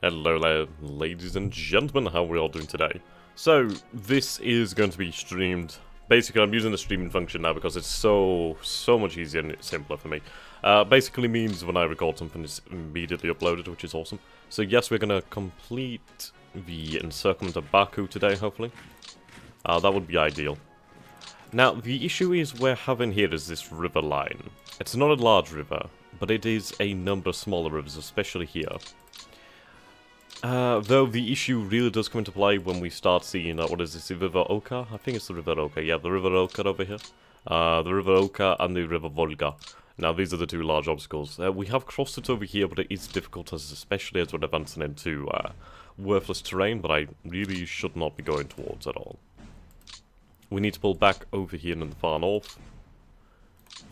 Hello there, ladies and gentlemen, how are we all doing today? So, this is going to be streamed. Basically, I'm using the streaming function now because it's so much easier and simpler for me. Basically means when I record something, it's immediately uploaded, which is awesome. So yes, we're going to complete the encirclement of Baku today, hopefully. That would be ideal. Now, the issue is we're having here is this river line. It's not a large river, but it is a number of smaller rivers, especially here. Though the issue really does come into play when we start seeing, what is this, the River Oka? I think it's the River Oka, yeah, the River Oka over here. The River Oka and the River Volga. Now, these are the two large obstacles. We have crossed it over here, but it is difficult, especially as we're advancing into worthless terrain, but I really should not be going towards at all. We need to pull back over here in the far north.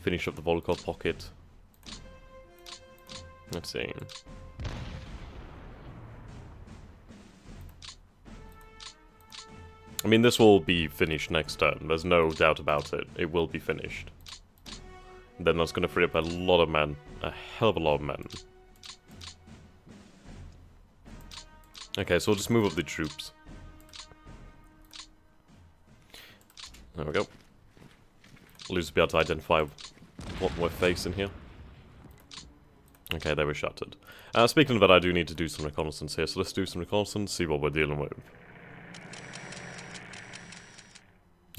Finish up the Volga pocket. Let's see. I mean, this will be finished next turn. There's no doubt about it. It will be finished. Then that's going to free up a lot of men. A hell of a lot of men. Okay, so we'll just move up the troops. There we go. We'll just be able to identify what we're facing here. Okay, they were shattered. Speaking of that, I do need to do some reconnaissance here. So let's do some reconnaissance, see what we're dealing with.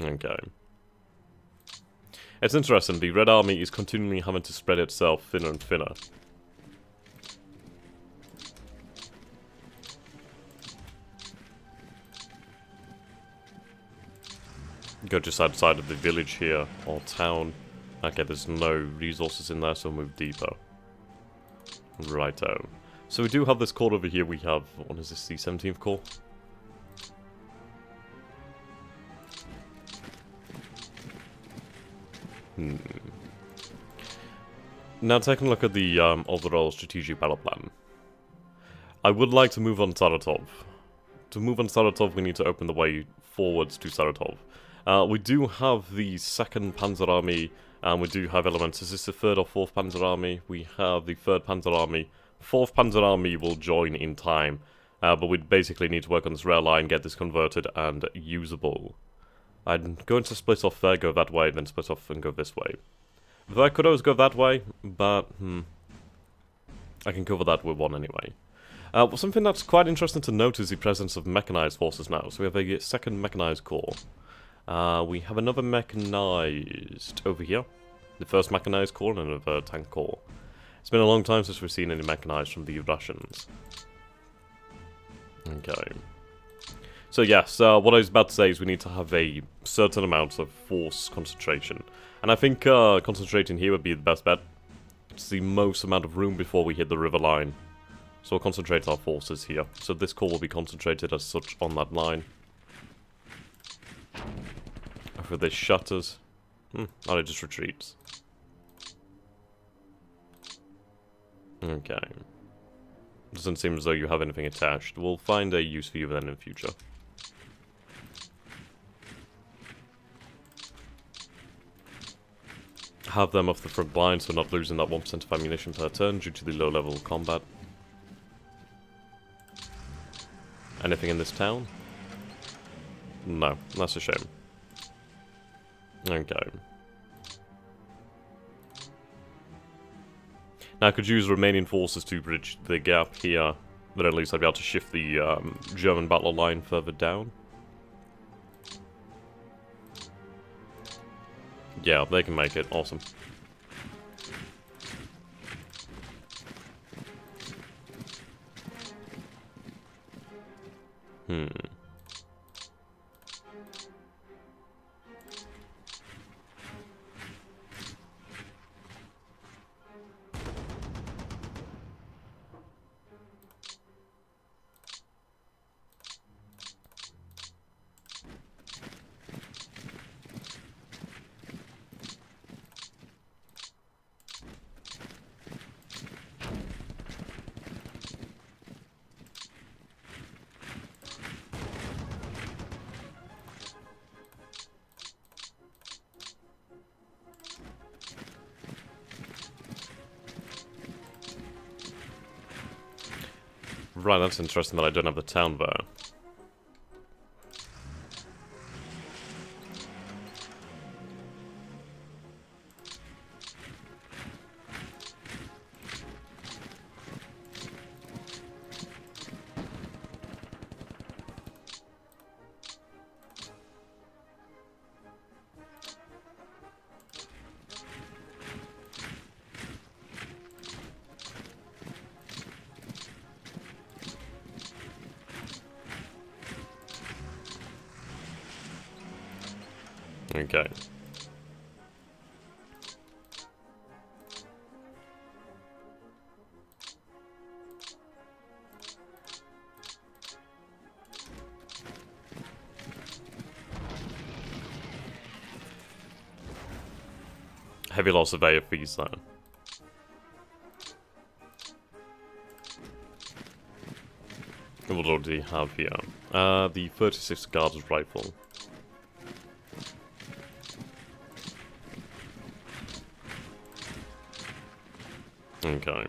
Okay. It's interesting, the Red Army is continually having to spread itself thinner and thinner. Go just outside of the village here, or town. Okay, there's no resources in there, so we'll move deeper. Righto. So we do have this corps over here, we have, what is this, the 17th Corps? Now taking a look at the overall strategic battle plan. I would like to move on Saratov. To move on Saratov, we need to open the way forwards to Saratov. We do have the 2nd Panzer Army, and we do have elements. Is this the 3rd or 4th Panzer Army? We have the 3rd Panzer Army. 4th Panzer Army will join in time, but we basically need to work on this rail line, get this converted and usable. I'm going to split off there, go that way, then split off and go this way. Though I could always go that way, but I can cover that with one anyway. Something that's quite interesting to note is the presence of mechanized forces now. So we have a 2nd Mechanized Corps. We have another mechanized over here. The 1st Mechanized Corps and another Tank Corps. It's been a long time since we've seen any mechanized from the Russians. Okay. So yes, what I was about to say is we need to have a certain amount of force concentration. And I think concentrating here would be the best bet. It's the most amount of room before we hit the river line. So we'll concentrate our forces here. So this corps will be concentrated as such on that line. After this shutters. Oh, it just retreats. Okay. Doesn't seem as though you have anything attached. We'll find a use for you then in the future. Have them off the front line, so not losing that 1% of ammunition per turn due to the low level of combat. Anything in this town? No, that's a shame. Okay. Now I could use remaining forces to bridge the gap here, but at least I'd be able to shift the German battle line further down. Yeah, they can make it. Awesome. Right, that's interesting that I don't have the town there. Okay. Heavy loss of AFVs there. What do we have here? The 36 Guards rifle. Okay.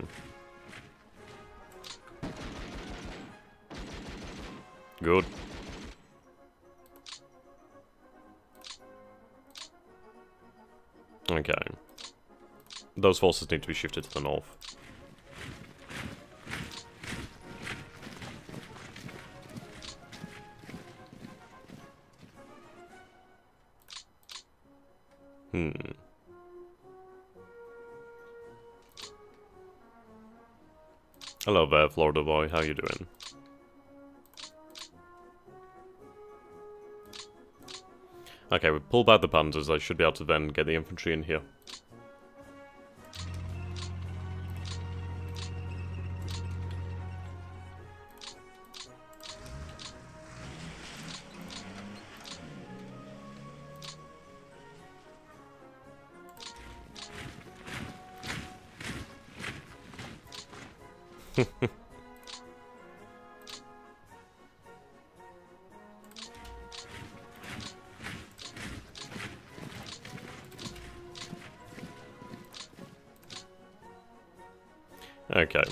Good. Okay. Those forces need to be shifted to the north. Hello there, Florida boy. How you doing? Okay, we pull back the panzers. I should be able to then get the infantry in here. Okay.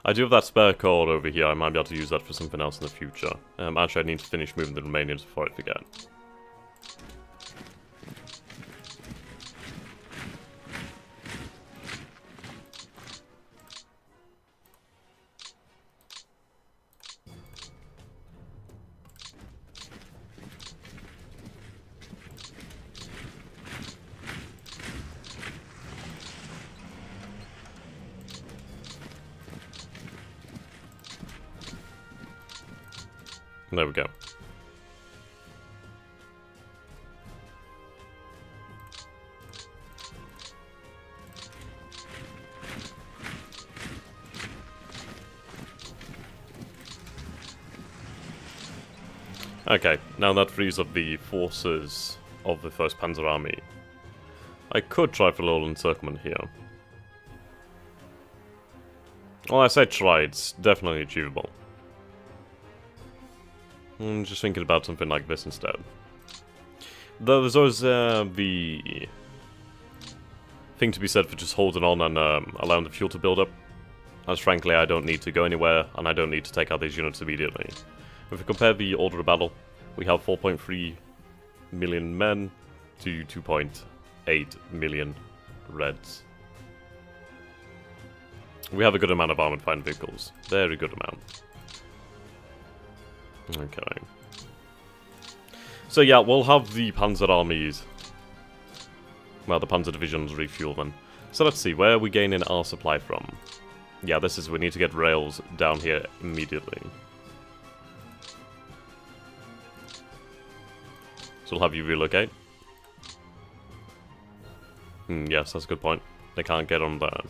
I do have that spare cord over here. I might be able to use that for something else in the future. Actually, I need to finish moving the Romanians before I forget. There we go. Okay, now that frees up the forces of the 1st Panzer Army. I could try for a little encirclement here. Well, I say try, it's definitely achievable. I'm just thinking about something like this instead. Though there's always the thing to be said for just holding on and allowing the fuel to build up. As frankly, I don't need to go anywhere, and I don't need to take out these units immediately. If we compare the order of battle, we have 4.3 million men to 2.8 million Reds. We have a good amount of armored fighting vehicles. Very good amount. Okay. So yeah, we'll have the Panzer armies. Well, the Panzer divisions refuel them. So let's see, where are we gaining our supply from? Yeah, this is, we need to get rails down here immediately. So we'll have you relocate. Yes, that's a good point. They can't get on there.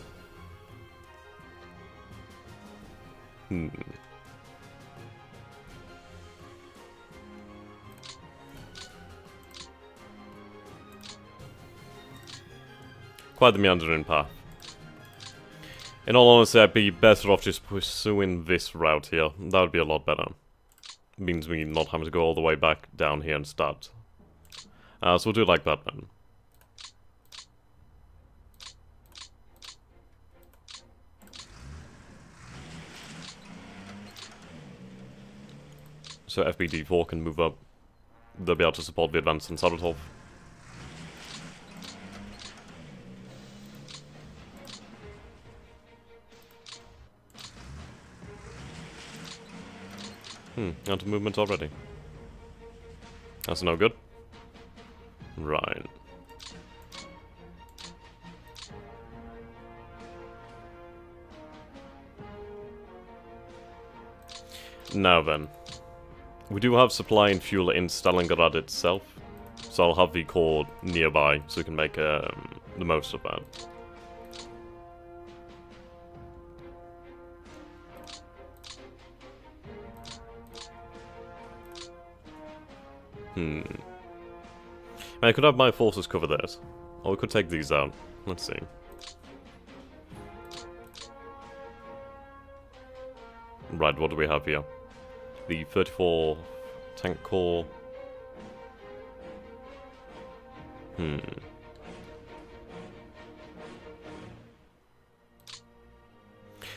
Quite the meandering path. In all honesty, I'd be better off just pursuing this route here. That would be a lot better. Means me not having to go all the way back down here and start. So we'll do it like that then. So FBD4 can move up. They'll be able to support the advance on Saratov. Out of movement already. That's no good. Right. Now then. We do have supply and fuel in Stalingrad itself, so I'll have the core nearby so we can make the most of that. I could have my forces cover this, or we could take these out. Let's see. Right, what do we have here? The 34 tank core.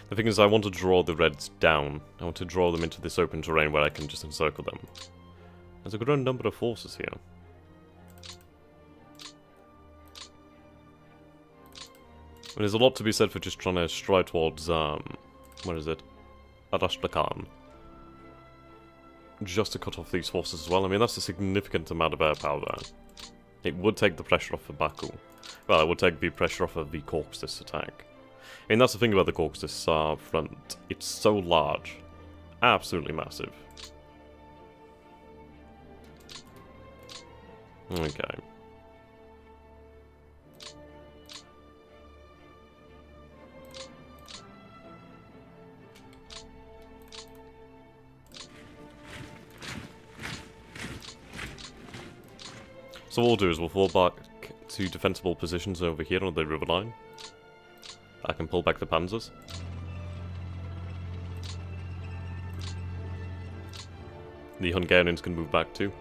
The thing is, I want to draw the Reds down. I want to draw them into this open terrain where I can just encircle them. There's a good number of forces here. There's a lot to be said for just trying to stride towards, where is it? Arashtrakan. Just to cut off these forces as well. I mean, that's a significant amount of air power there. It would take the pressure off of Baku. Well, it would take the pressure off of the Caucasus attack. I mean, that's the thing about the Caucasus front. It's so large. Absolutely massive. Okay. So what we'll do is we'll fall back to defensible positions over here on the river line. I can pull back the panzers. The Hungarians can move back too.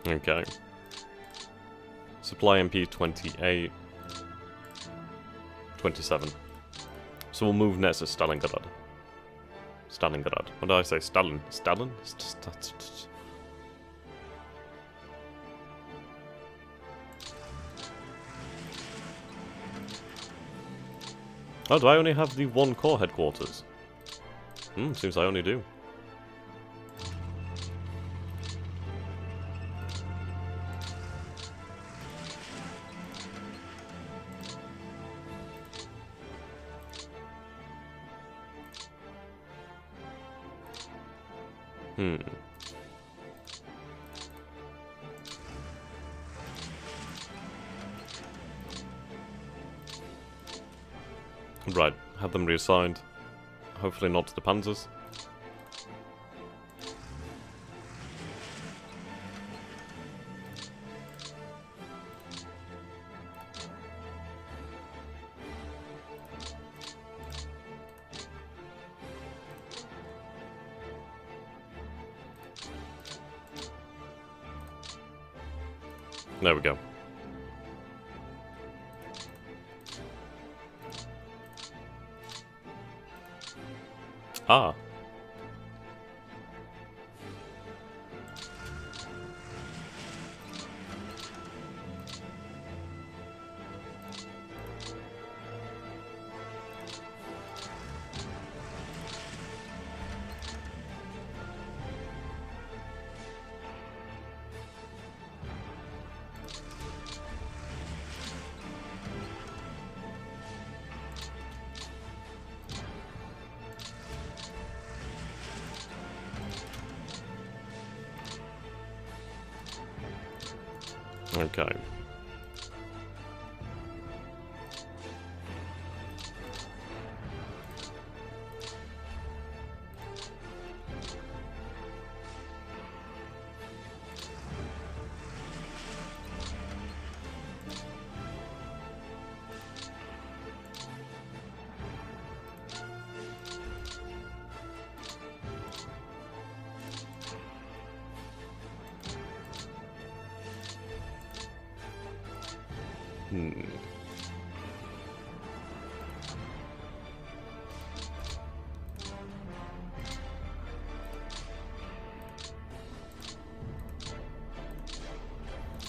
Okay. Supply MP 28. 27. So we'll move next to Stalingrad. Stalingrad. What did I say? Stalin? Stalin? Oh, do I only have the one core headquarters? Seems I only do. Right, have them reassigned. Hopefully not to the panzers. There we go. Ah. Okay.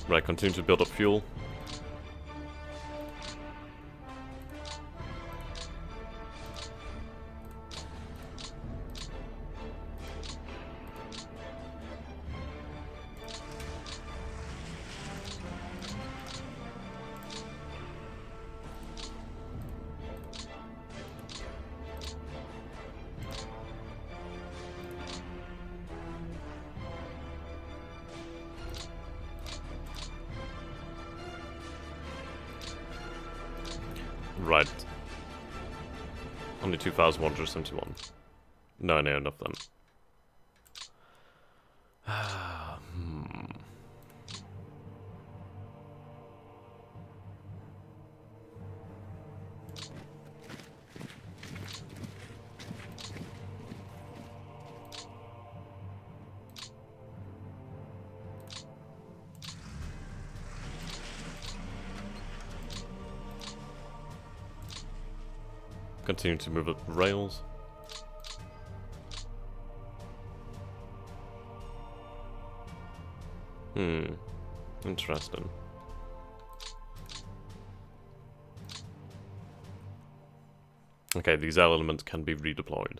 Right, continue to build up fuel. Right. Only 2,171. No, near enough then. Continue to move up rails. Interesting. Okay, these elements can be redeployed.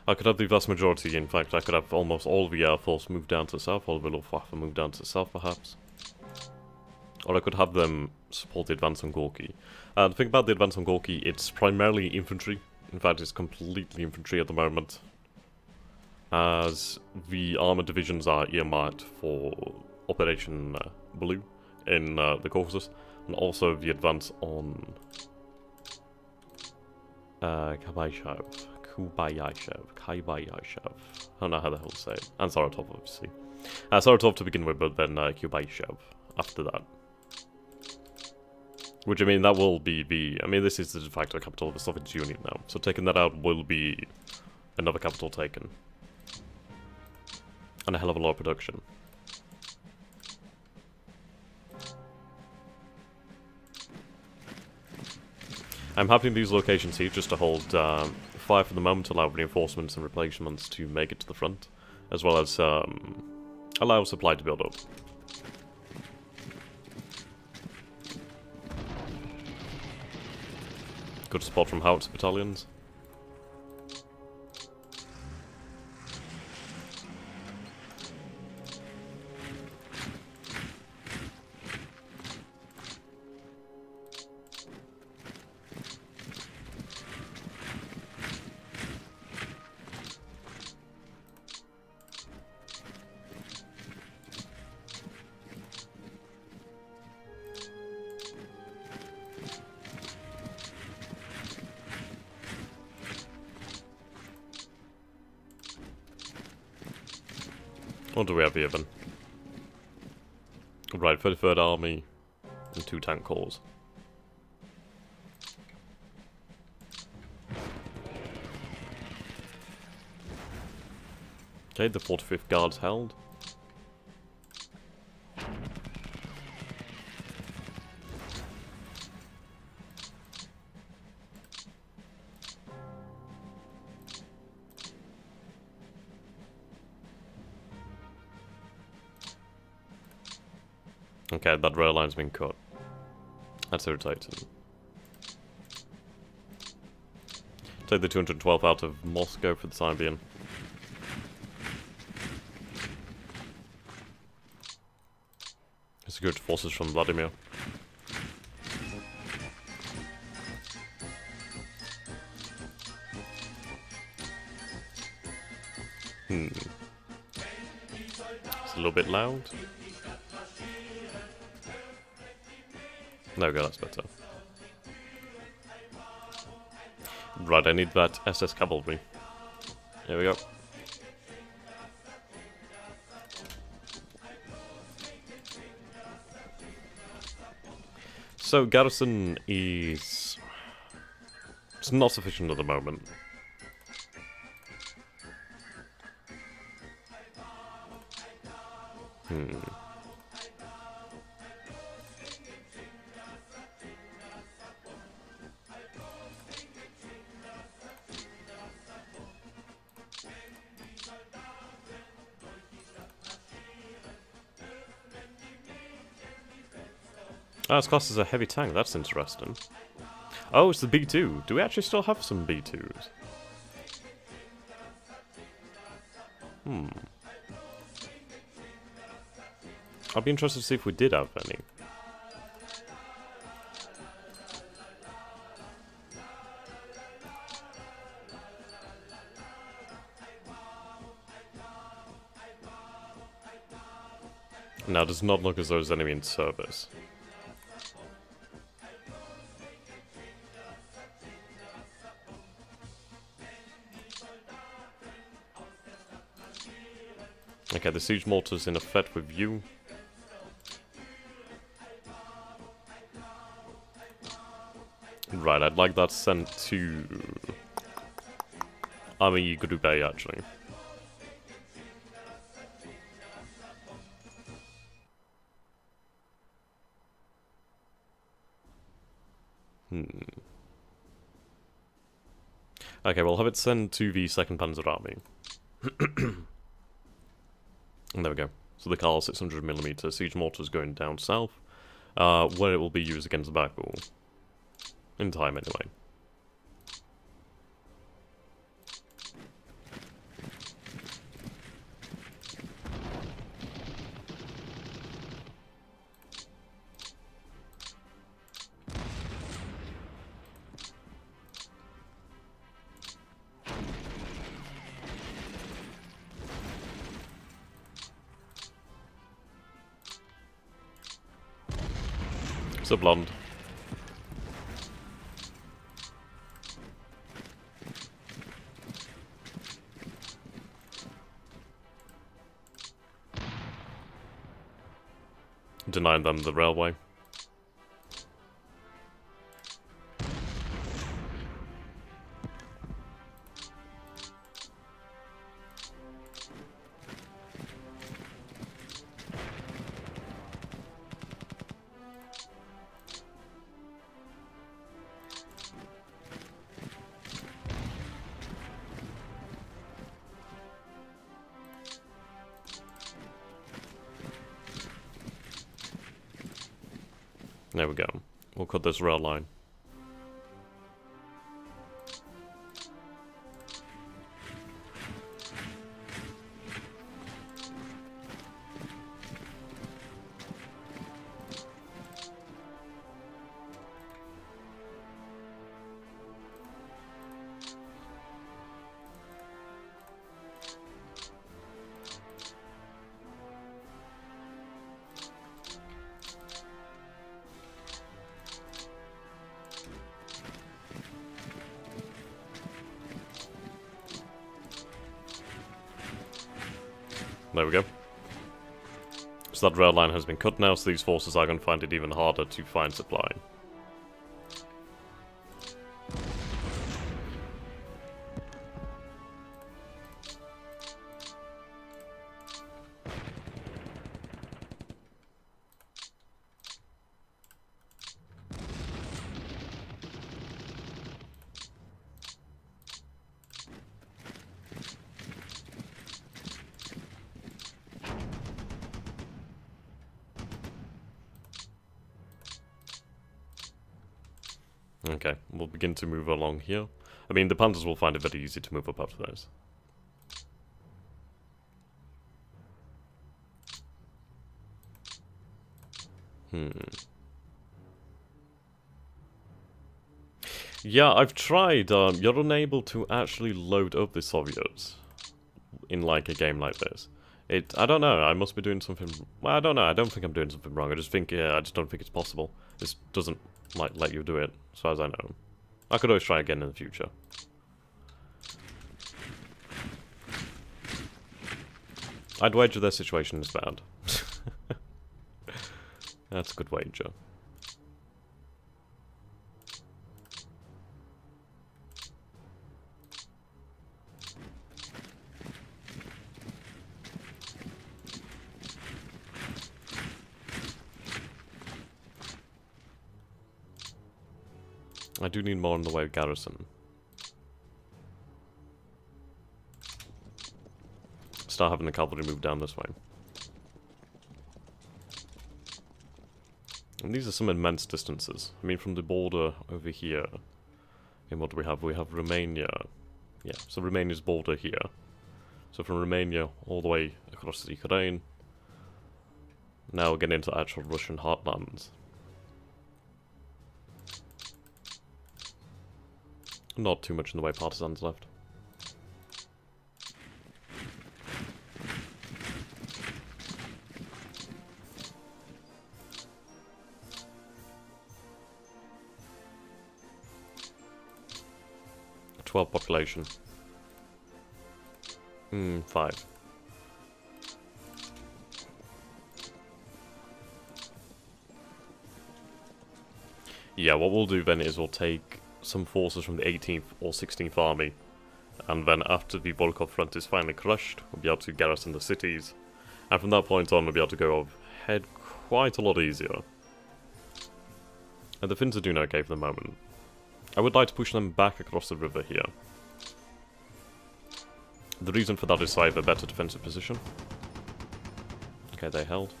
I could have the vast majority, in fact, I could have almost all the Air Force move down to the south, all the Luftwaffe move down to the south, perhaps. Or I could have them support the advance on Gorky. The thing about the advance on Gorky, it's primarily infantry. In fact, it's completely infantry at the moment. As the armoured divisions are earmarked for Operation Blue in the Caucasus. And also the advance on Kubayashev. I don't know how the hell to say it. And Saratov, obviously. Saratov to begin with, but then Kubayashev after that. Which, I mean, that will be the... I mean, this is the de facto capital of the Soviet Union now. So taking that out will be another capital taken. And a hell of a lot of production. I'm happy in these locations here just to hold fire for the moment, allow reinforcements and replacements to make it to the front. As well as allow supply to build up. Good support from howitzer battalions. What do we have here then? Right, 33rd Army and 2 tank corps. Okay, the 45th Guards held. Okay, that rail line's been cut. That's irritating. Take the 212 out of Moscow for the time being. Security forces from Vladimir. It's a little bit loud. There we go, that's better. Right, I need that SS cavalry. Here we go. So, garrison is... it's not sufficient at the moment. Hmm. Oh, it's classed as a heavy tank. That's interesting. Oh, it's the B2. Do we actually still have some B2s? Hmm. I'd be interested to see if we did have any. Now, it does not look as though there's enemy in service. Okay, the siege mortar's in effect with you. Right, I'd like that sent to Army Grigsby, actually. Okay, we'll have it sent to the 2nd Panzer Army. And there we go. So the Karl 600mm siege mortar is going down south, where it will be used against the backball. In time, anyway. It's a blonde. Denying them the railway. There we go. We'll cut this rail line. There we go. So that rail line has been cut now, so these forces are going to find it even harder to find supply. Okay, we'll begin to move along here. I mean, the Panthers will find it very easy to move up after this. Yeah, I've tried. You're unable to actually load up the Soviets in, like, a game like this. I don't know, I must be doing something... Well, I don't know, I don't think I'm doing something wrong. I just think, I just don't think it's possible. This doesn't, like, let you do it, as far as I know. I could always try again in the future. I'd wager their situation is bad. That's a good wager. I do need more in the way of garrison. Start having the cavalry move down this way. And these are some immense distances. I mean, from the border over here. And what do we have? We have Romania. Yeah, so Romania's border here. So from Romania all the way across the Ukraine. Now we're getting into actual Russian heartlands. Not too much in the way of partisans left. Population. 5. Yeah, what we'll do then is we'll take some forces from the 18th or 16th Army, and then after the Volkov front is finally crushed, we'll be able to garrison the cities, and from that point on we'll be able to go ahead quite a lot easier. And the Finns are doing okay for the moment. I would like to push them back across the river here. The reason for that is so I have a better defensive position. Okay, they held.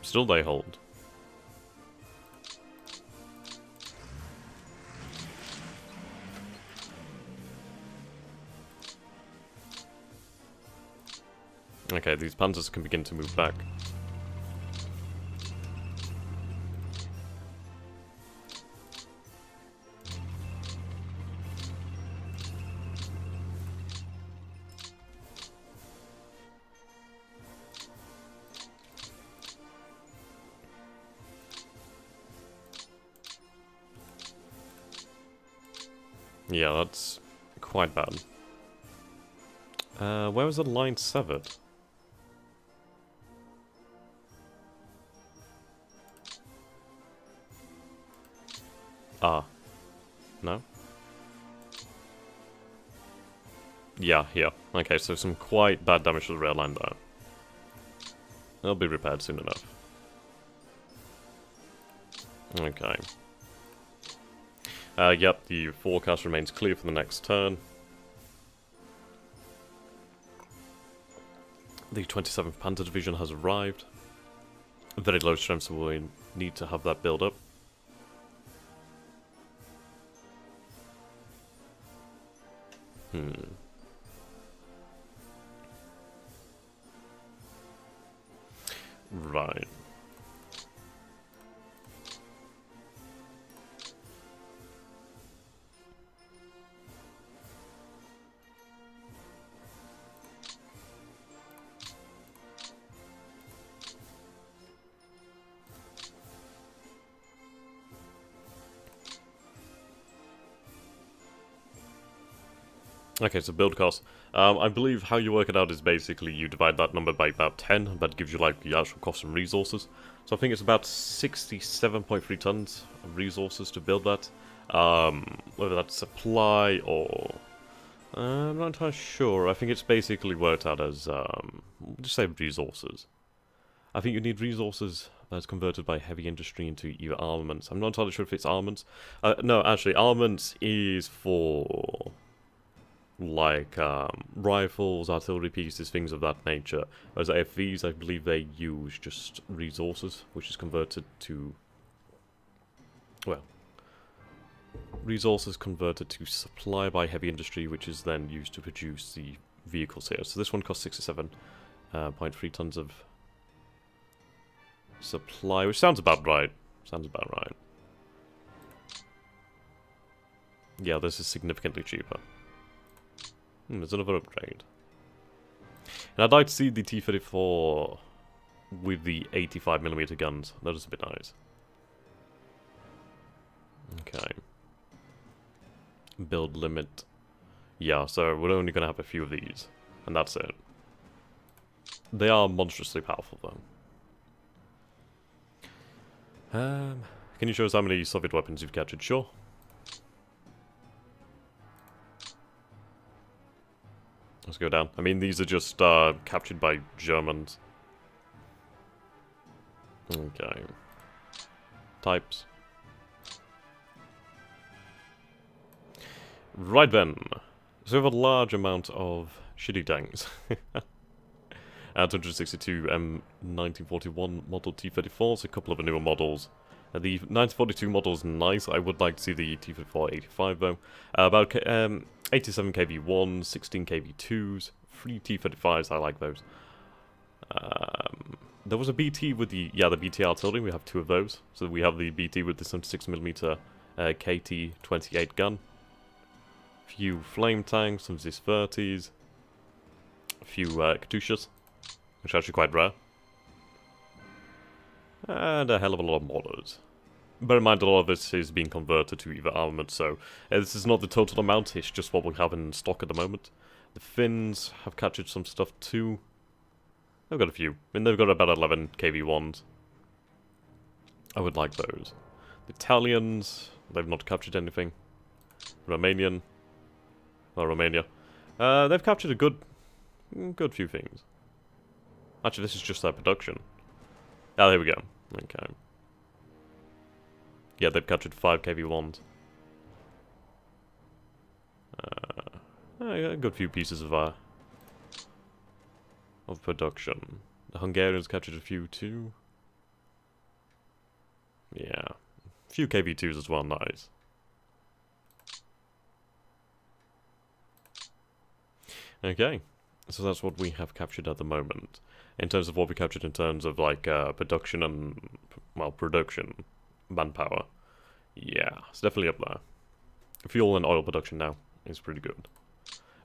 Still they hold. Okay, these panzers can begin to move back. Yeah, that's quite bad. Where was the line severed? Ah. No? Yeah, here. Okay, so some quite bad damage to the rail line there. It'll be repaired soon enough. Okay. Yep, the forecast remains clear for the next turn. The 27th Panther Division has arrived. Very low strength, so we need to have that build up. Right. Okay, so build cost. I believe how you work it out is basically you divide that number by about 10, that gives you like the actual cost and resources. So I think it's about 67.3 tons of resources to build that. Whether that's supply or... I'm not entirely sure. I think it's basically worked out as, just say resources. I think you need resources that's converted by heavy industry into either armaments. I'm not entirely sure if it's armaments. No, actually, armaments is for... like rifles, artillery pieces, things of that nature. Whereas AFVs, I believe they use just resources, which is converted to, well, resources converted to supply by heavy industry, which is then used to produce the vehicles here. So this one costs 67.3 tons of supply, which sounds about right. Sounds about right. Yeah, this is significantly cheaper. There's another upgrade. And I'd like to see the T-34 with the 85mm guns. That is a bit nice. Okay. Build limit. Yeah, so we're only going to have a few of these. And that's it. They are monstrously powerful, though. Can you show us how many Soviet weapons you've captured? Sure. Let's go down. I mean, these are just captured by Germans. Okay. Types. Right then. So we have a large amount of shitty tanks. 262 M1941 model T-34s, a couple of newer models. The 1942 model is nice. I would like to see the T-34-85 though. About 87 KV1s, 16 KV2s, 3 T-35s, I like those. There was a BT with the BT artillery, we have 2 of those. So we have the BT with the 76mm KT-28 gun. Few flame tanks, some Zis-30s. A few Katyushas, which are actually quite rare. And a hell of a lot of mortars. Bear in mind, a lot of this is being converted to either armament, so this is not the total amount, it's just what we have in stock at the moment. The Finns have captured some stuff too. They've got a few. I mean, they've got about 11 KV1s. I would like those. The Italians, they've not captured anything. Romania. They've captured a good few things. Actually, this is just their production. Ah, there we go. Okay. Yeah, they've captured 5 KV1s. A good few pieces of production. The Hungarians captured a few too. Yeah. A few KV2s as well, nice. Okay. So that's what we have captured at the moment. In terms of what we captured in terms of, like, production and, well, production, manpower. Yeah, it's definitely up there. Fuel and oil production now is pretty good.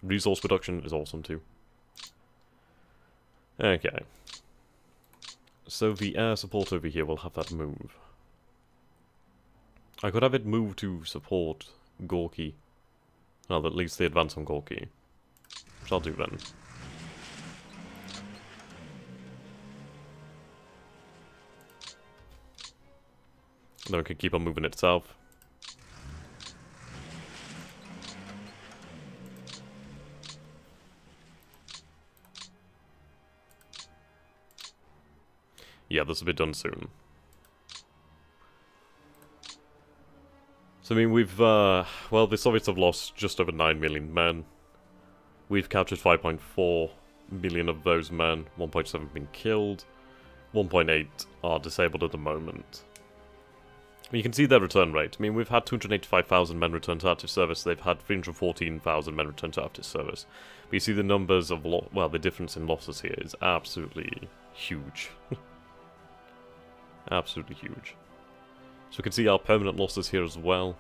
Resource production is awesome too. Okay. So the air support over here will have that move. I could have it move to support Gorky. Well, at least the advance on Gorky. Which I'll do then. Then it can keep on moving itself. Yeah, this will be done soon. So, I mean, we've, well, the Soviets have lost just over 9 million men. We've captured 5.4 million of those men. 1.7 have been killed. 1.8 are disabled at the moment. You can see their return rate. I mean, we've had 285,000 men return to active service. They've had 314,000 men return to active service. But you see the numbers of, well, the difference in losses here is absolutely huge. Absolutely huge. So we can see our permanent losses here as well.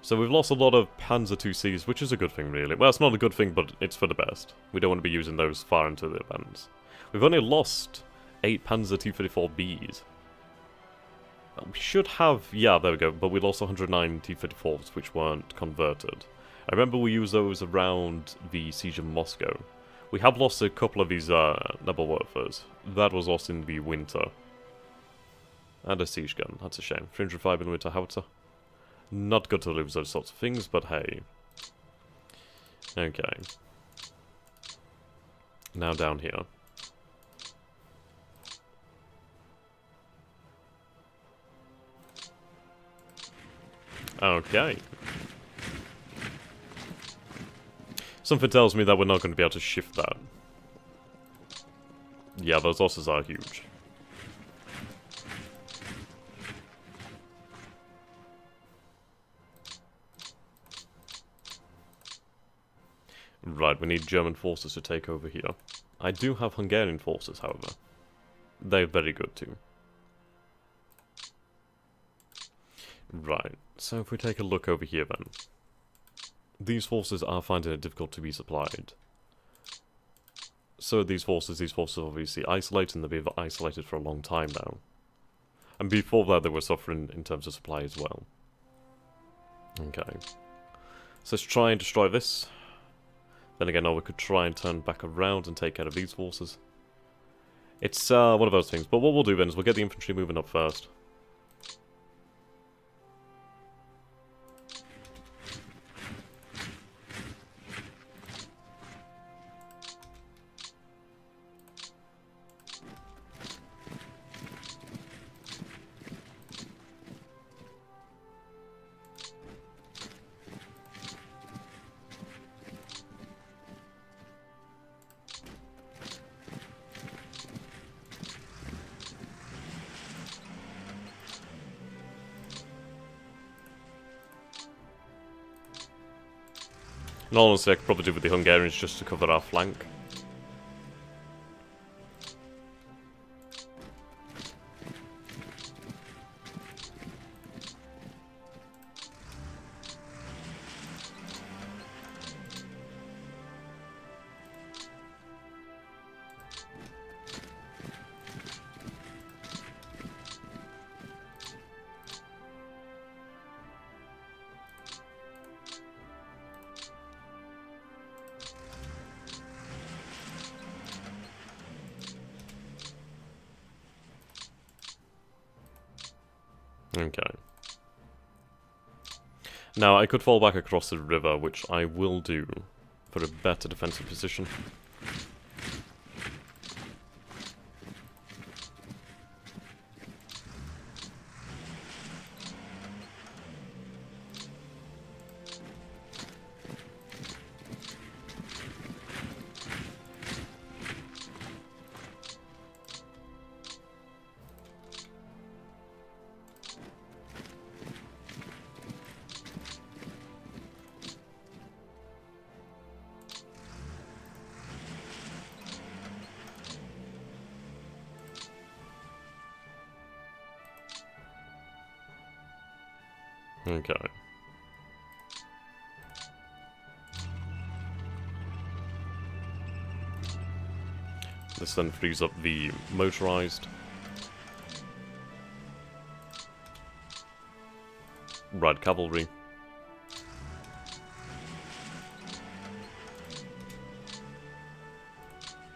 So we've lost a lot of Panzer IICs, which is a good thing, really. Well, it's not a good thing, but it's for the best. We don't want to be using those far into the events. We've only lost 8 Panzer T-34Bs. We should have... yeah, there we go. But we lost 109 T-34s, which weren't converted. I remember we used those around the Siege of Moscow. We have lost a couple of these Nebelwerfers. That was lost in the winter. And a siege gun. That's a shame. 305mm howitzer. Not good to lose those sorts of things, but hey. Okay. Now down here. Okay. Something tells me that we're not going to be able to shift that. Yeah, those losses are huge. Right, we need German forces to take over here. I do have Hungarian forces, however. They're very good too. Right, so if we take a look over here then. These forces are finding it difficult to be supplied. So these forces obviously isolated, and they've been isolated for a long time now. And before that they were suffering in terms of supply as well. Okay. So let's try and destroy this. Then again, we could try and turn back around and take out of these forces. It's one of those things. But what we'll do then is we'll get the infantry moving up first. And honestly, I could probably do with the Hungarians just to cover our flank. Okay. Now, I could fall back across the river, which I will do for a better defensive position. Okay. This then frees up the motorized. Red cavalry.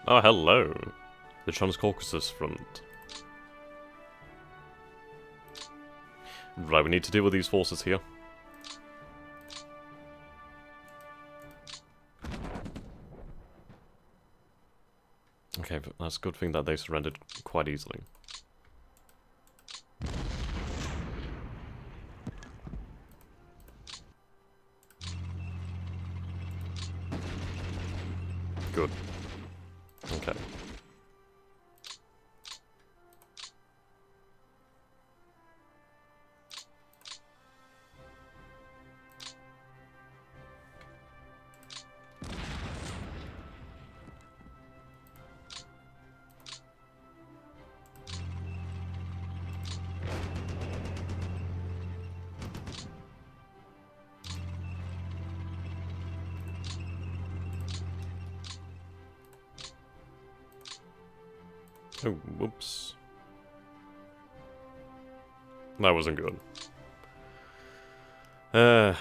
Oh, hello. The Transcaucasus front. Right, we need to deal with these forces here. Okay, but that's a good thing that they surrendered quite easily. Good. Okay. Oh, whoops. That wasn't good. Yeah,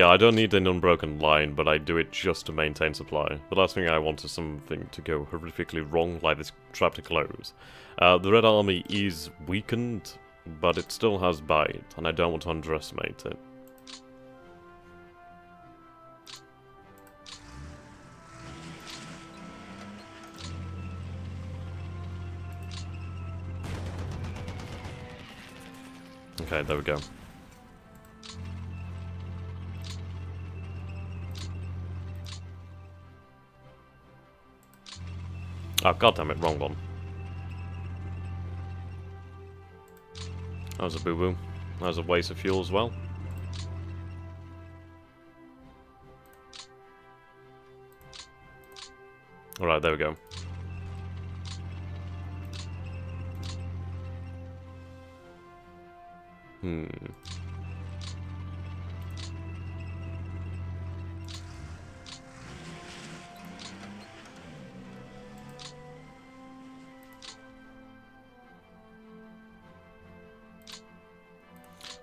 I don't need an unbroken line, but I do it just to maintain supply. The last thing I want is something to go horrifically wrong, like this trap to close. The Red Army is weakened, but it still has bite, and I don't want to underestimate it. Okay, there we go. Oh, goddammit, wrong one. That was a boo-boo. That was a waste of fuel as well. Alright, there we go.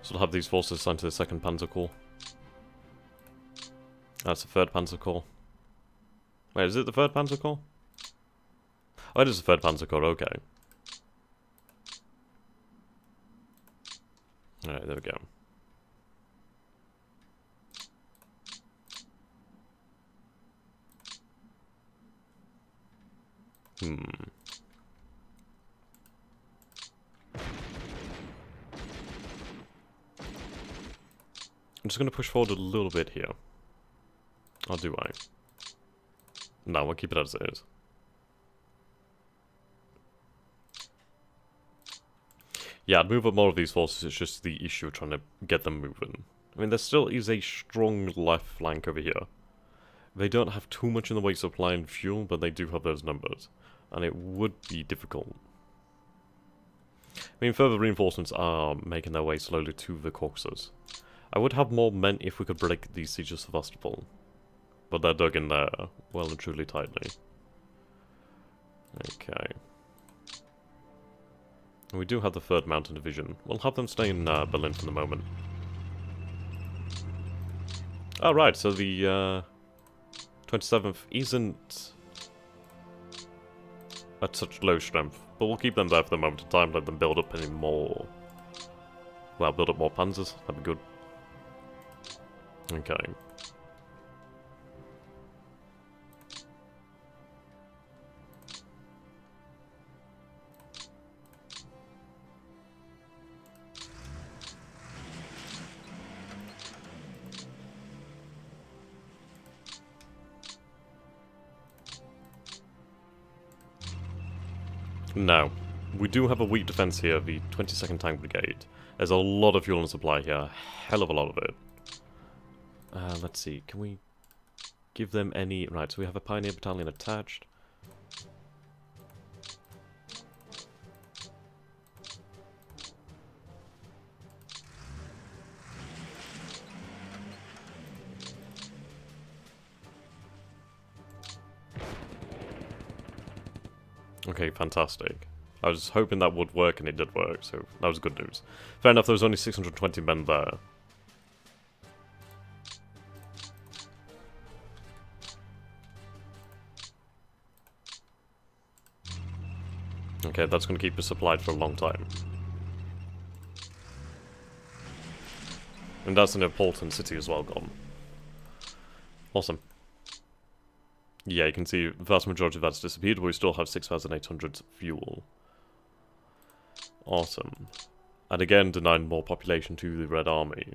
So we'll have these forces assigned to the 2nd Panzer Corps. That's the 3rd Panzer Corps. Wait, is it the 3rd Panzer Corps? Oh, it is the 3rd Panzer Corps, okay. Alright, there we go. I'm just going to push forward a little bit here. Or do I? No, we'll keep it as it is. Yeah, I'd move up more of these forces, it's just the issue of trying to get them moving. I mean, there still is a strong left flank over here. They don't have too much in the way of supply and fuel, but they do have those numbers. And it would be difficult. I mean, further reinforcements are making their way slowly to the Caucasus. I would have more men if we could break these sieges of Sevastopol. But they're dug in there, well and truly tightly. Okay. We do have the 3rd Mountain Division. We'll have them stay in Berlin for the moment. Oh, right, so the 27th isn't at such low strength, but we'll keep them there for the moment in time, let them build up any more... Well, build up more panzers, that'd be good. Okay. Now, we do have a weak defense here, the 22nd Tank Brigade. There's a lot of fuel and supply here, a hell of a lot of it. Let's see, can we give them any... Right, so we have a Pioneer Battalion attached. Okay, fantastic. I was hoping that would work, and it did work, so that was good news. Fair enough, there was only 620 men there. Okay, that's going to keep us supplied for a long time. And that's an important city as well gone. Awesome. Yeah, you can see the vast majority of that's disappeared, but we still have 6,800 fuel. Awesome. And again, denying more population to the Red Army.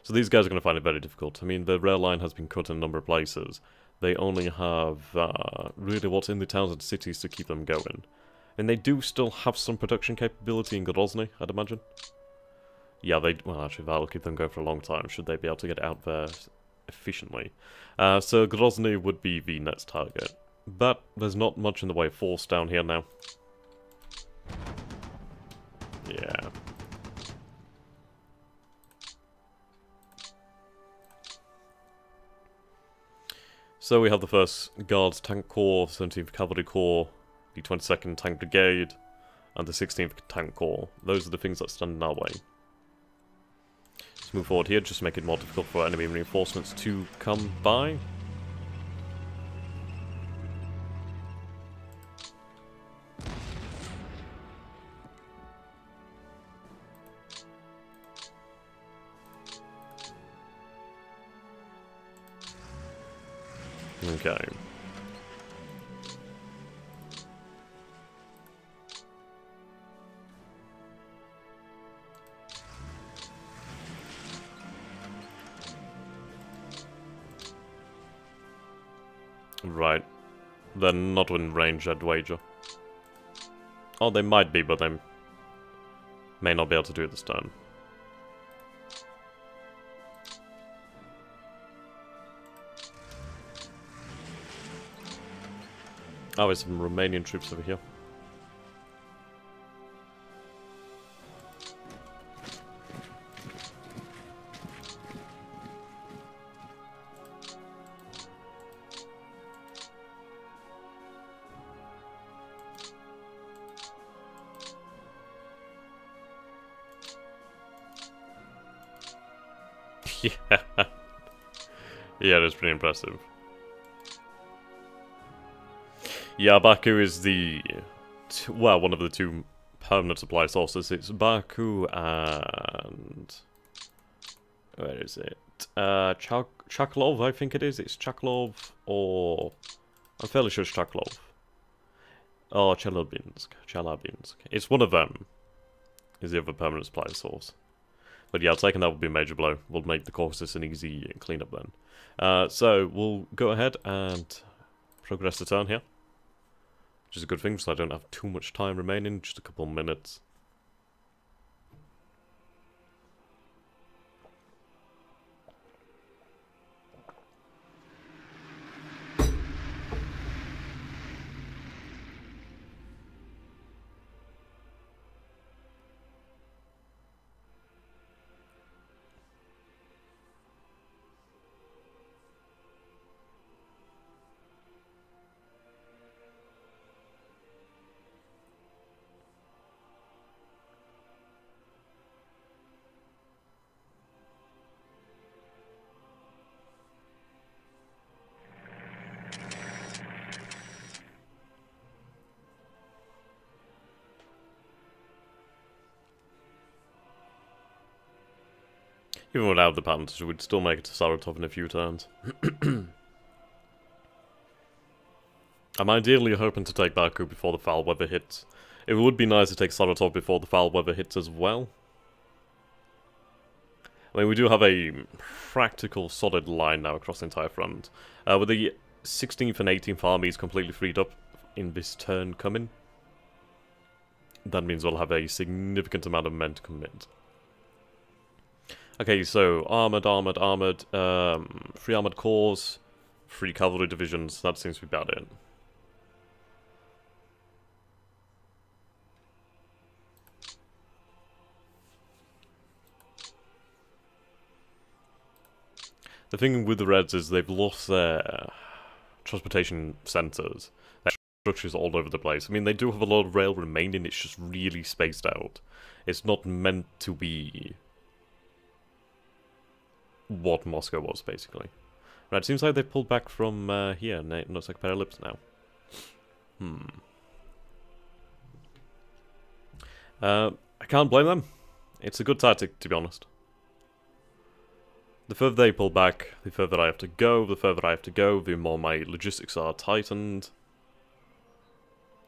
So these guys are going to find it very difficult. I mean, the rail line has been cut in a number of places. They only have really what's in the towns and cities to keep them going. And they do still have some production capability in Grozny, I'd imagine. Yeah, well, actually, that'll keep them going for a long time, should they be able to get out there efficiently. So Grozny would be the next target. But there's not much in the way of force down here now. Yeah. So we have the 1st Guards Tank Corps, 17th Cavalry Corps, the 22nd Tank Brigade, and the 16th Tank Corps. Those are the things that stand in our way. Let's move forward here, just to make it more difficult for enemy reinforcements to come by. Okay. Right. They're not in range, I'd wager. Oh, they might be, but they may not be able to do it this turn. Oh, there's some Romanian troops over here. Yeah. Yeah, that's pretty impressive. Yeah, Baku is the... well, one of the two permanent supply sources. It's Baku and... where is it? Chaklov, I think it is. It's Chaklov, or... I'm fairly sure it's Chaklov. Or Chelabinsk. It's one of them. Is the other permanent supply source. But yeah, taking that would be a major blow. We'll make the Caucasus an easy cleanup then. So, we'll go ahead and progress the turn here. Which is a good thing, so I don't have too much time remaining, just a couple minutes. Even without the patents, we'd still make it to Saratov in a few turns. I'm ideally hoping to take Baku before the foul weather hits. It would be nice to take Saratov before the foul weather hits as well. I mean, we do have a practical, solid line now across the entire front. With the 16th and 18th armies completely freed up in this turn coming, that means we'll have a significant amount of men to commit. Okay, so armoured, 3 armoured corps, 3 cavalry divisions, that seems to be about it. The thing with the Reds is they've lost their transportation centres, their structures all over the place. I mean, they do have a lot of rail remaining, it's just really spaced out. It's not meant to be what Moscow was, basically. Right, it seems like they've pulled back from here, and it looks like Paralyps now. I can't blame them. It's a good tactic, to be honest. The further they pull back, the further I have to go, the more my logistics are tightened.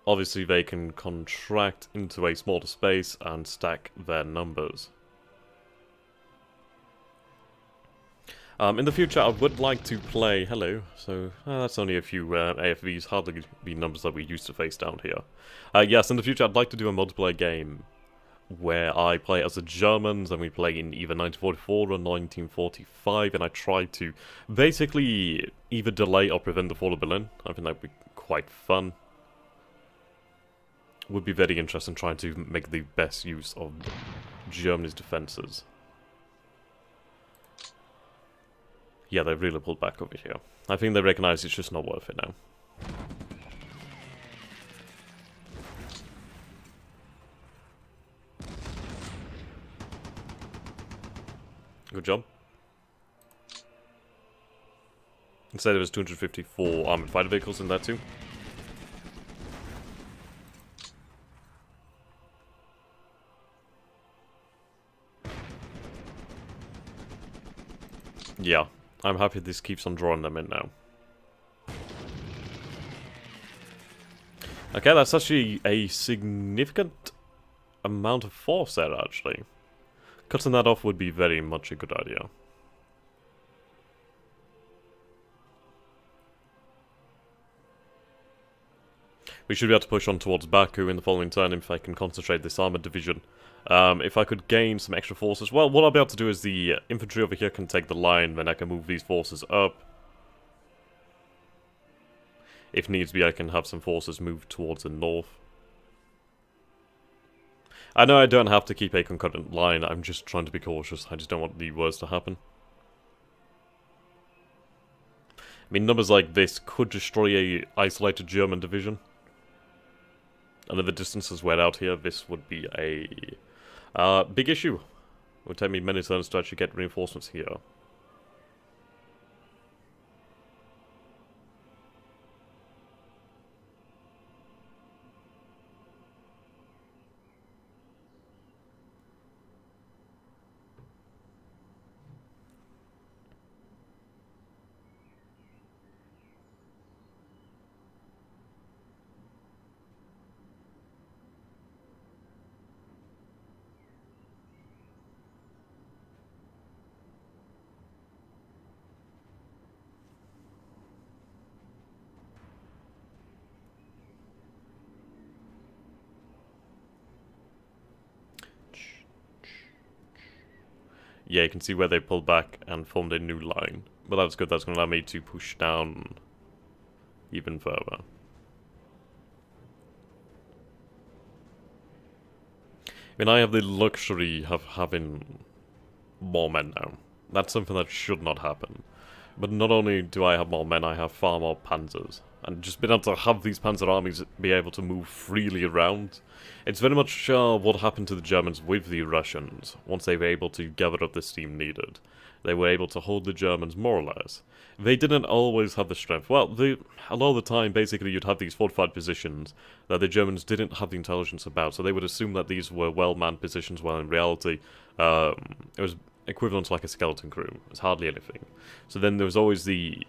Obviously, they can contract into a smaller space and stack their numbers. In the future, I would like to play... hello. So, that's only a few AFVs, hardly the numbers that we used to face down here. Yes, in the future, I'd like to do a multiplayer game where I play as the Germans, and we play in either 1944 or 1945, and I try to basically either delay or prevent the fall of Berlin. I think that would be quite fun. Would be very interesting trying to make the best use of Germany's defences. Yeah, they've really pulled back over here. I think they recognise it's just not worth it now. Good job. Instead there was 254 armoured fighter vehicles in that too. Yeah. I'm happy this keeps on drawing them in now. Okay, that's actually a significant amount of force there, actually. Cutting that off would be very much a good idea. We should be able to push on towards Baku in the following turn if I can concentrate this armoured division. If I could gain some extra forces, well, what I'll be able to do is the infantry over here can take the line, then I can move these forces up. If needs be, I can have some forces move towards the north. I know I don't have to keep a concurrent line, I'm just trying to be cautious, I just don't want the worst to happen. I mean, numbers like this could destroy a isolated German division. And if the distances were out here, this would be a big issue. It would take me many turns to actually get reinforcements here. Yeah, you can see where they pulled back and formed a new line. But that's good, that's going to allow me to push down even further. I mean, I have the luxury of having more men now. That's something that should not happen. But not only do I have more men, I have far more panzers. And just being able to have these panzer armies be able to move freely around. It's very much what happened to the Germans with the Russians. Once they were able to gather up the steam needed, they were able to hold the Germans more or less. They didn't always have the strength. Well, a lot of the time, basically, you'd have these fortified positions that the Germans didn't have the intelligence about, so they would assume that these were well-manned positions, while in reality, it was equivalent to like a skeleton crew. It's hardly anything. So then there was always the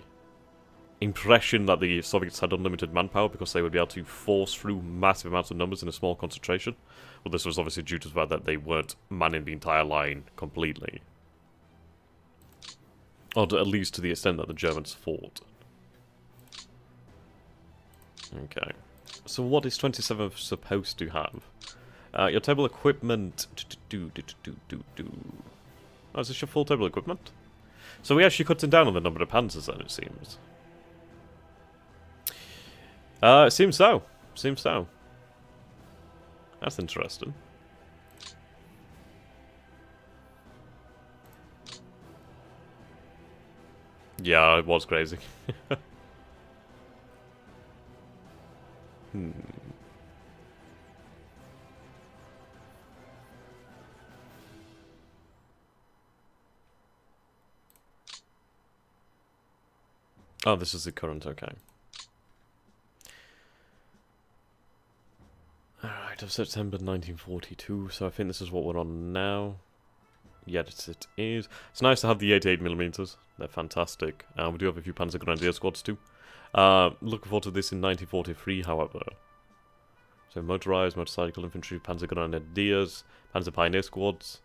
impression that the Soviets had unlimited manpower because they would be able to force through massive amounts of numbers in a small concentration. Well, this was obviously due to the fact that they weren't manning the entire line completely. Or at least to the extent that the Germans fought. Okay. So what is 27th supposed to have? Your table equipment... Oh, is this your full table equipment? So we actually cutting down on the number of panzers then, it seems. It seems so. Seems so. That's interesting. Yeah, it was crazy. Oh, this is the current, okay. Alright, of September 1942, so I think this is what we're on now. Yes, it is. It's nice to have the 88mm. They're fantastic. We do have a few Panzer Grenadier squads too. Looking forward to this in 1943, however. So motorized, motorcycle infantry, Panzer Grenadiers, Panzer Pioneer squads,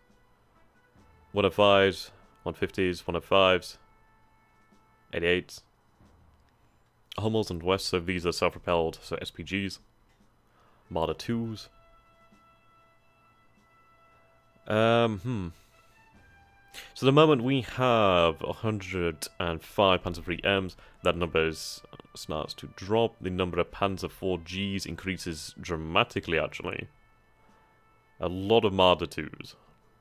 105s, 150s, 105s, 88s, Hummels and West, so these are self-propelled, so SPGs, Marder 2s. So the moment we have 105 Panzer III Ms, that number starts to drop. The number of Panzer IV Gs increases dramatically, actually. A lot of Marder 2s.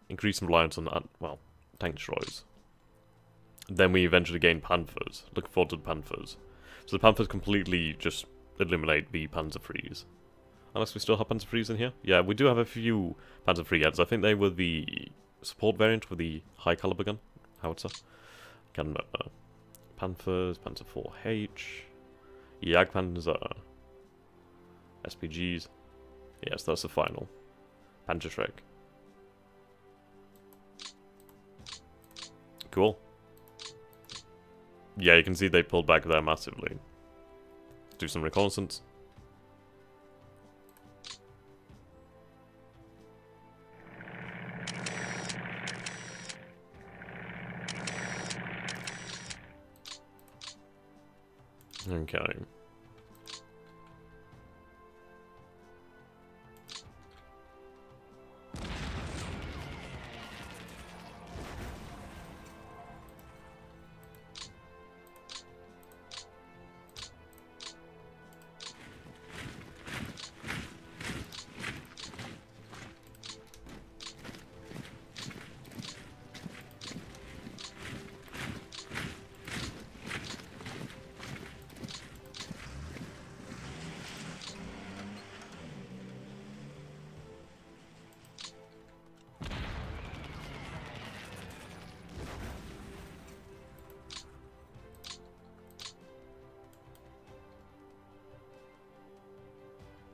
Increasing reliance on, well, tank destroyers. Then we eventually gain Panthers. Looking forward to the Panthers. So the Panthers completely just eliminate the Panzer IIIs. Unless we still have Panzer IIIs in here? Yeah, we do have a few Panzer III heads. I think they were the support variant with the high caliber gun, howitzer. Can't remember. Panthers, Panzer IV-H, Jagdpanzer, SPGs. Yes, that's the final. Panzerschreck. Cool. Yeah, you can see they pulled back there massively. Do some reconnaissance. Okay.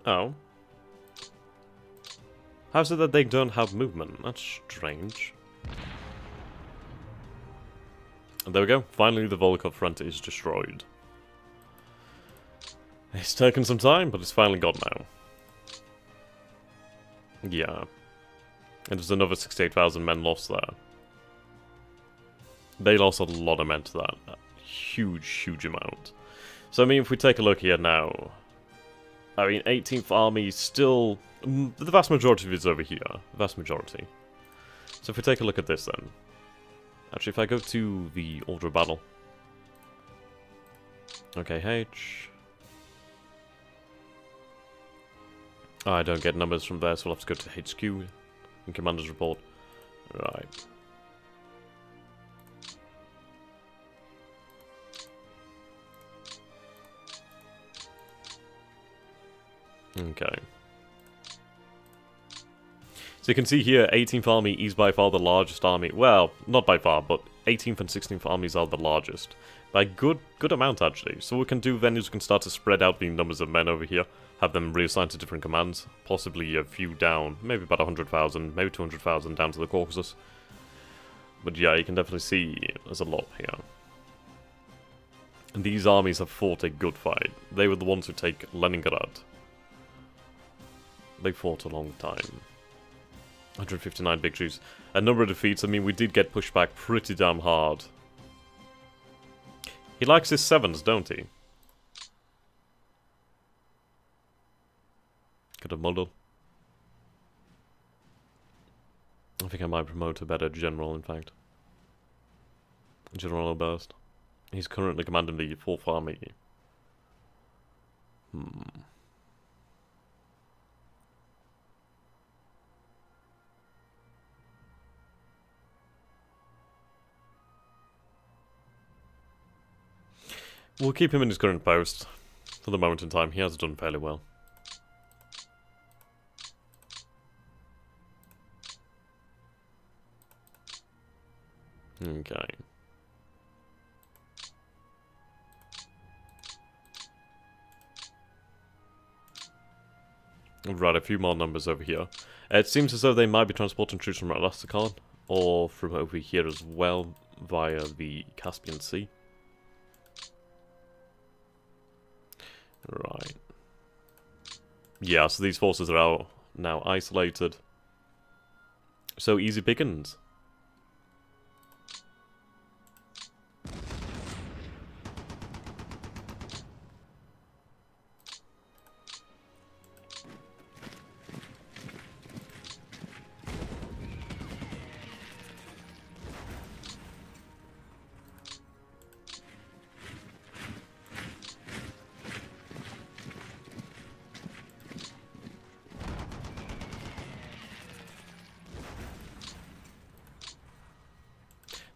Oh. How's it that they don't have movement? That's strange. And there we go. Finally, the Volkov front is destroyed. It's taken some time, but it's finally gone now. Yeah. And there's another 68,000 men lost there. They lost a lot of men to that. A huge, huge amount. So, I mean, if we take a look here now... I mean, 18th Army still... The vast majority of it is over here. The vast majority. So if we take a look at this then. Actually, if I go to the order of battle. Okay, H. Oh, I don't get numbers from there, so I'll have to go to HQ and Commander's Report. Right. Okay. So you can see here, 18th Army is by far the largest army. Well, not by far, but 18th and 16th armies are the largest. By good amount, actually. So what we can do then is we can start to spread out the numbers of men over here. Have them reassigned to different commands. Possibly a few down. Maybe about 100,000, maybe 200,000 down to the Caucasus. But yeah, you can definitely see there's a lot here. And these armies have fought a good fight. They were the ones who take Leningrad. They fought a long time. 159 victories. A number of defeats. I mean, we did get pushed back pretty damn hard. He likes his 7s, don't he? Could have muddled. I think I might promote a better general, in fact. General Oberst. He's currently commanding the 4th Army. We'll keep him in his current post. For the moment in time, he has done fairly well. Okay. Right, a few more numbers over here. It seems as though they might be transporting troops from Elasticon, or from over here as well, via the Caspian Sea. Right. Yeah, so these forces are now isolated. So easy pickings.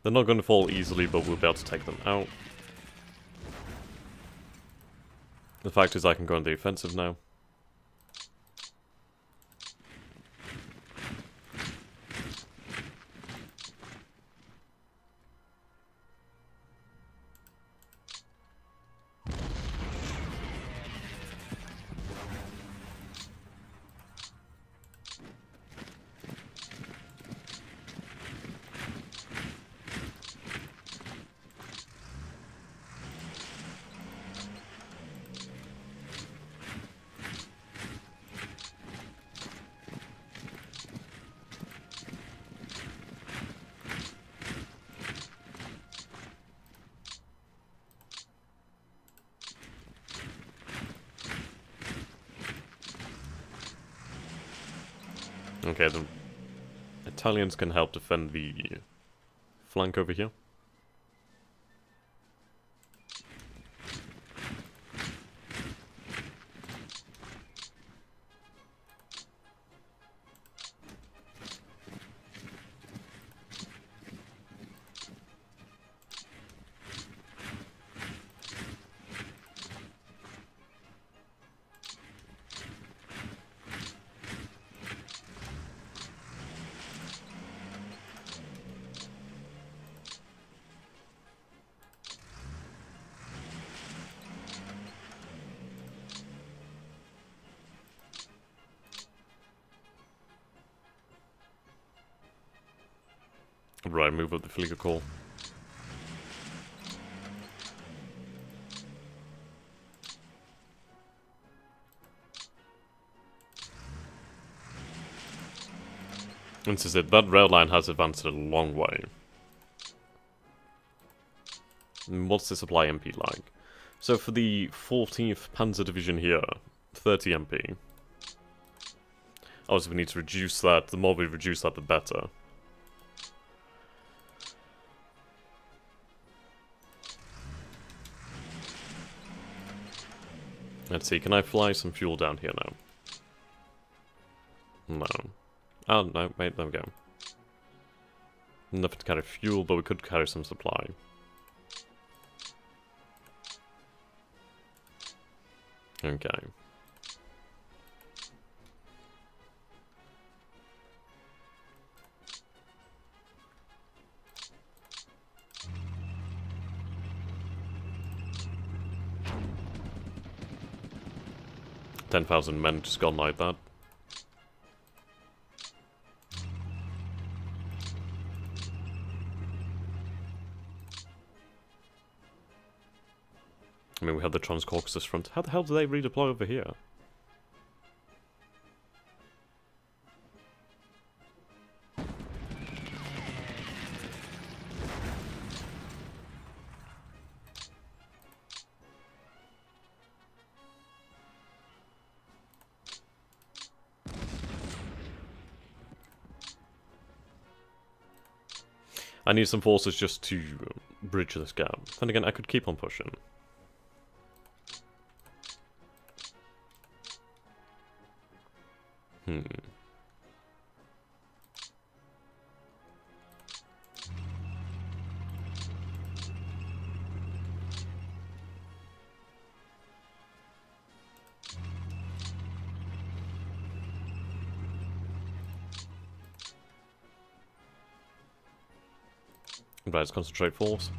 They're not going to fall easily, but we'll be able to take them out. The fact is I can go on the offensive now. Okay, the Italians can help defend the flank over here. Right, move up the Flieger call. This is it. That rail line has advanced a long way. And what's the supply MP like? So for the 14th Panzer Division here, 30 MP. Obviously we need to reduce that. The more we reduce that, the better. Let's see, can I fly some fuel down here now? No. Oh, no, wait, there we go. Nothing to carry fuel, but we could carry some supply. Okay. $10,000 men just gone like that. I mean, we had the Trans-Caucasus Front. How the hell do they redeploy over here? I need some forces just to bridge this gap. Then again, I could keep on pushing. Right, let's concentrate force.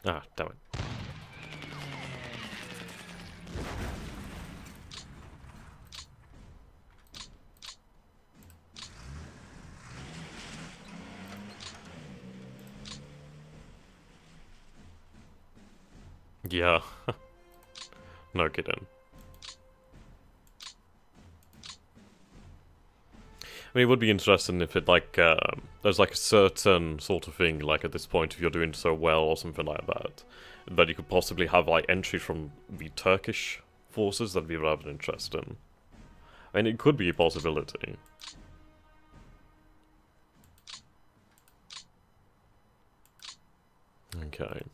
Ah, damn it. Yeah. No kidding. I mean, it would be interesting if it, like, there's, like, a certain sort of thing, like, at this point, if you're doing so well or something like that, that you could possibly have, like, entry from the Turkish forces. That'd be rather interesting. I mean, it could be a possibility. Okay.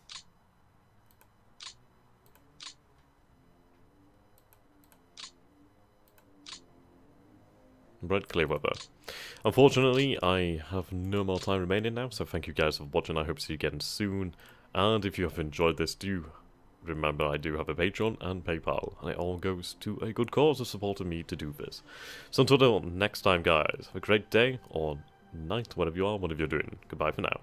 Right, clear weather. Unfortunately, I have no more time remaining now, so thank you guys for watching. I hope to see you again soon. And if you have enjoyed this, do remember I do have a Patreon and PayPal, and it all goes to a good cause of supporting me to do this. So until next time, guys, have a great day, or night, whatever you are, whatever you're doing. Goodbye for now.